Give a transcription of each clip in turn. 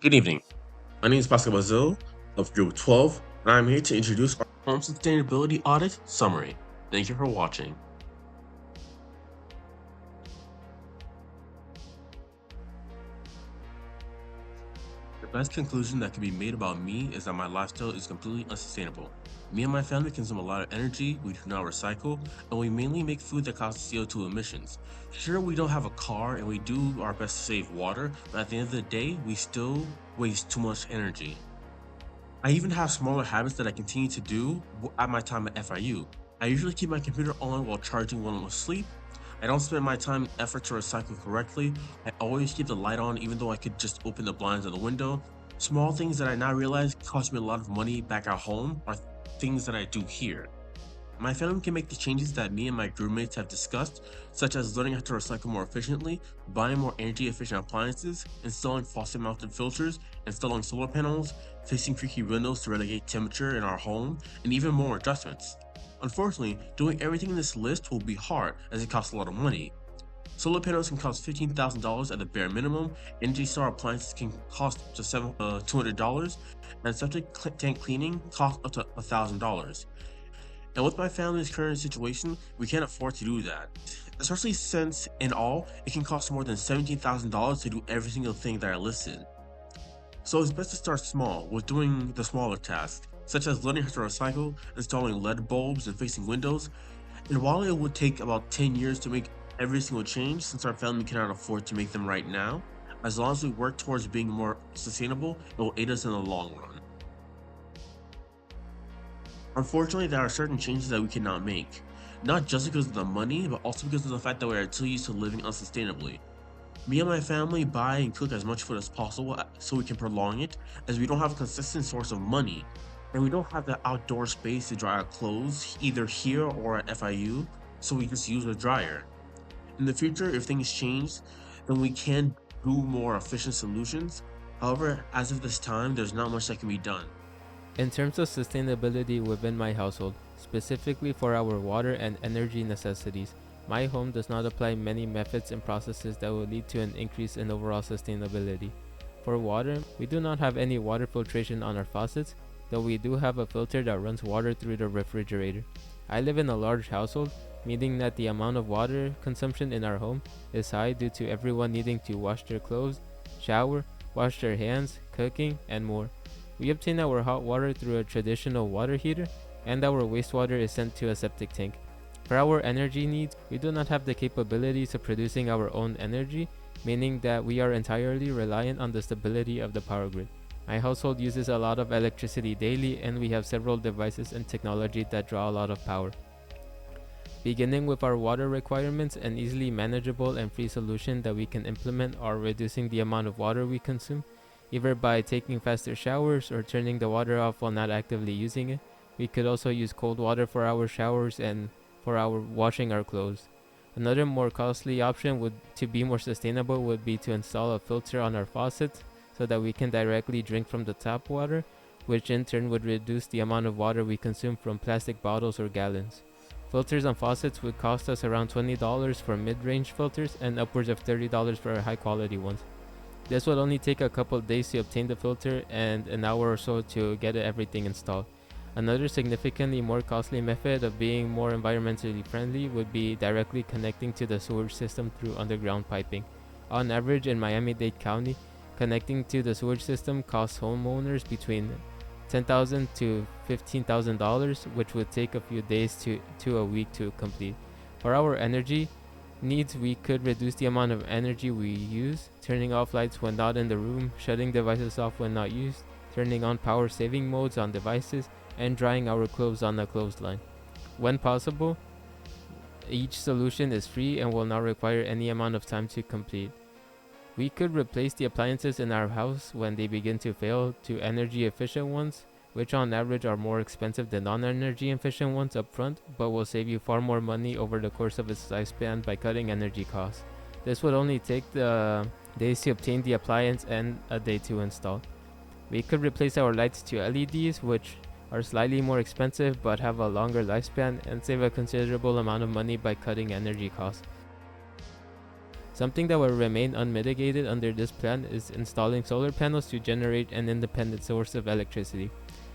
Good evening. My name is Pascal Bazil of Group 12, and I'm here to introduce our Home Sustainability Audit Summary. Thank you for watching. The best conclusion that can be made about me is that my lifestyle is completely unsustainable. Me and my family consume a lot of energy, we do not recycle, and we mainly make food that causes CO2 emissions. Sure, we don't have a car and we do our best to save water, but at the end of the day, we still waste too much energy. I even have smaller habits that I continue to do at my time at FIU. I usually keep my computer on while charging when I'm asleep. I don't spend my time and effort to recycle correctly. I always keep the light on even though I could just open the blinds of the window. Small things that I now realize cost me a lot of money back at home are things that I do here. My family can make the changes that me and my roommates have discussed, such as learning how to recycle more efficiently, buying more energy efficient appliances, installing faucet mounted filters, installing solar panels, fixing creaky windows to regulate temperature in our home, and even more adjustments. Unfortunately, doing everything in this list will be hard as it costs a lot of money. Solar panels can cost $15,000 at the bare minimum, Energy Star appliances can cost up to $200, and septic tank cleaning costs up to $1,000. And with my family's current situation, we can't afford to do that. Especially since, in all, it can cost more than $17,000 to do every single thing that I listed. So it's best to start small, with doing the smaller tasks, such as learning how to recycle, installing LED bulbs, and fixing windows. And while it would take about 10 years to make every single change, since our family cannot afford to make them right now, as long as we work towards being more sustainable, it will aid us in the long run. Unfortunately, there are certain changes that we cannot make, not just because of the money, but also because of the fact that we are too used to living unsustainably. Me and my family buy and cook as much food as possible so we can prolong it, as we don't have a consistent source of money, and we don't have the outdoor space to dry our clothes, either here or at FIU, so we just use a dryer. In the future, if things change, then we can do more efficient solutions. However, as of this time, there's not much that can be done. In terms of sustainability within my household, specifically for our water and energy necessities, my home does not apply many methods and processes that will lead to an increase in overall sustainability. For water, we do not have any water filtration on our faucets, though we do have a filter that runs water through the refrigerator. I live in a large household, meaning that the amount of water consumption in our home is high due to everyone needing to wash their clothes, shower, wash their hands, cooking, and more. We obtain our hot water through a traditional water heater, and our wastewater is sent to a septic tank. For our energy needs, we do not have the capabilities of producing our own energy, meaning that we are entirely reliant on the stability of the power grid. My household uses a lot of electricity daily, and we have several devices and technology that draw a lot of power. Beginning with our water requirements, an easily manageable and free solution that we can implement are reducing the amount of water we consume, either by taking faster showers or turning the water off while not actively using it. We could also use cold water for our showers and for our washing our clothes. Another more costly option to be more sustainable would be to install a filter on our faucets so that we can directly drink from the tap water, which in turn would reduce the amount of water we consume from plastic bottles or gallons. Filters on faucets would cost us around $20 for mid-range filters and upwards of $30 for high quality ones. This would only take a couple of days to obtain the filter and an hour or so to get everything installed. Another significantly more costly method of being more environmentally friendly would be directly connecting to the sewage system through underground piping. On average in Miami-Dade County, connecting to the sewage system costs homeowners between $10,000 to $15,000, which would take a few days to a week to complete. For our energy needs, we could reduce the amount of energy we use, turning off lights when not in the room, shutting devices off when not used, turning on power saving modes on devices, and drying our clothes on a clothesline. When possible, each solution is free and will not require any amount of time to complete. We could replace the appliances in our house when they begin to fail to energy efficient ones, which on average are more expensive than non-energy efficient ones up front, but will save you far more money over the course of its lifespan by cutting energy costs. This would only take the days to obtain the appliance and a day to install. We could replace our lights to LEDs, which are slightly more expensive but have a longer lifespan, and save a considerable amount of money by cutting energy costs. Something that will remain unmitigated under this plan is installing solar panels to generate an independent source of electricity.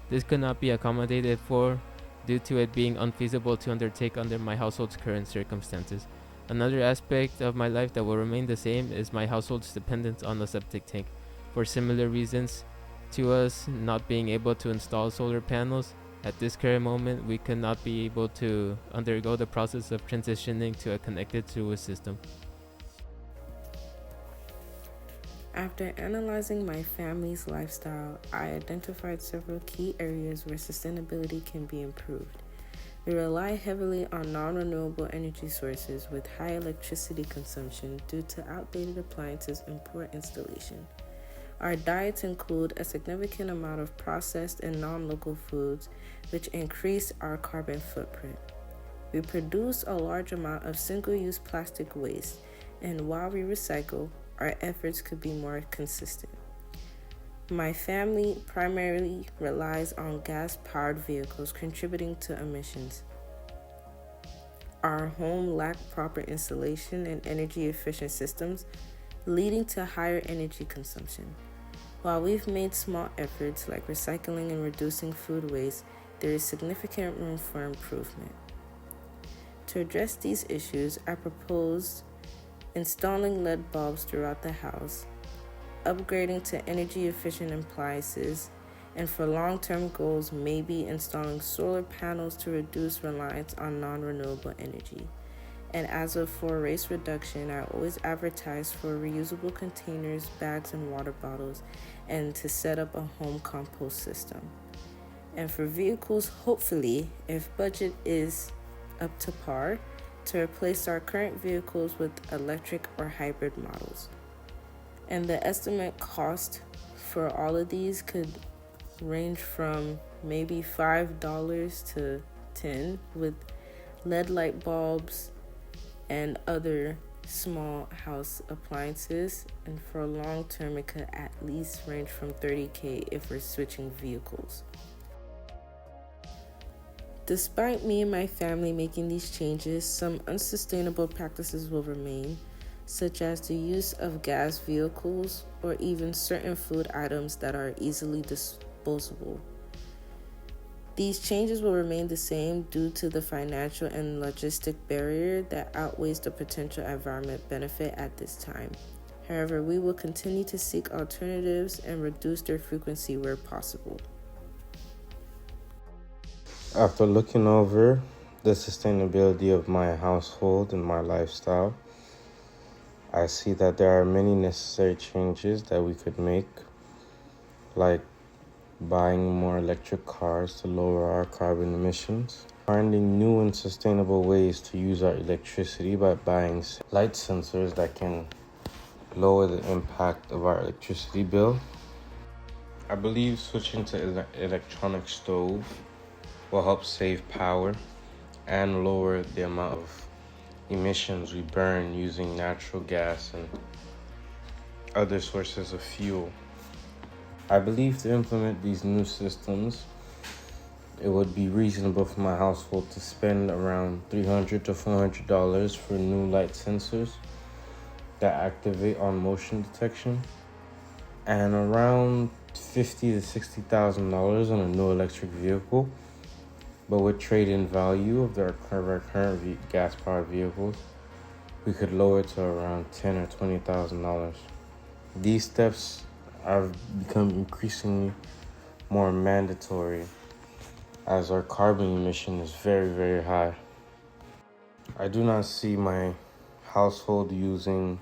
This could not be accommodated for due to it being unfeasible to undertake under my household's current circumstances. Another aspect of my life that will remain the same is my household's dependence on a septic tank. For similar reasons to us not being able to install solar panels, at this current moment we could not be able to undergo the process of transitioning to a connected sewage system. After analyzing my family's lifestyle, I identified several key areas where sustainability can be improved. We rely heavily on non-renewable energy sources with high electricity consumption due to outdated appliances and poor installation. Our diets include a significant amount of processed and non-local foods, which increase our carbon footprint. We produce a large amount of single-use plastic waste, and while we recycle, our efforts could be more consistent. My family primarily relies on gas-powered vehicles contributing to emissions. Our home lacked proper insulation and energy-efficient systems, leading to higher energy consumption. While we've made small efforts like recycling and reducing food waste, there is significant room for improvement. To address these issues, I proposed installing LED bulbs throughout the house, upgrading to energy-efficient appliances, and for long-term goals, maybe installing solar panels to reduce reliance on non-renewable energy. And as for waste reduction, I always advertise for reusable containers, bags, and water bottles, and to set up a home compost system. And for vehicles, hopefully, if budget is up to par, to replace our current vehicles with electric or hybrid models. And the estimate cost for all of these could range from maybe $5 to $10 with LED light bulbs and other small house appliances. And for long term, it could at least range from $30,000 if we're switching vehicles. Despite me and my family making these changes, some unsustainable practices will remain, such as the use of gas vehicles or even certain food items that are easily disposable. These changes will remain the same due to the financial and logistic barrier that outweighs the potential environment benefit at this time. However, we will continue to seek alternatives and reduce their frequency where possible. After looking over the sustainability of my household and my lifestyle, I see that there are many necessary changes that we could make, like buying more electric cars to lower our carbon emissions, finding new and sustainable ways to use our electricity by buying light sensors that can lower the impact of our electricity bill. I believe switching to electronic stove will help save power and lower the amount of emissions we burn using natural gas and other sources of fuel. I believe to implement these new systems, it would be reasonable for my household to spend around $300 to $400 for new light sensors that activate on motion detection, and around $50,000 to $60,000 on a new electric vehicle. But with trade-in value of our current gas-powered vehicles, we could lower it to around $10,000 or $20,000. These steps have become increasingly more mandatory as our carbon emission is very, very high. I do not see my household using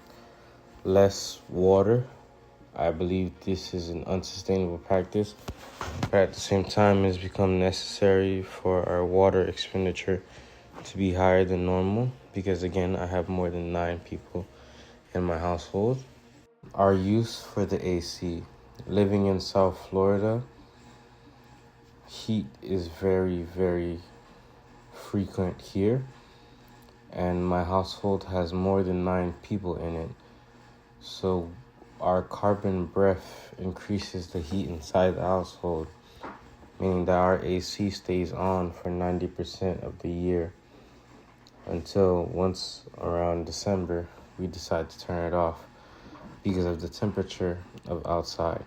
less water. I believe this is an unsustainable practice, but at the same time, it's become necessary for our water expenditure to be higher than normal because, again, I have more than 9 people in my household. Our use for the AC. Living in South Florida, heat is very, very frequent here, and my household has more than 9 people in it. So our carbon breath increases the heat inside the household, meaning that our AC stays on for 90% of the year until once around December we decide to turn it off because of the temperature of outside.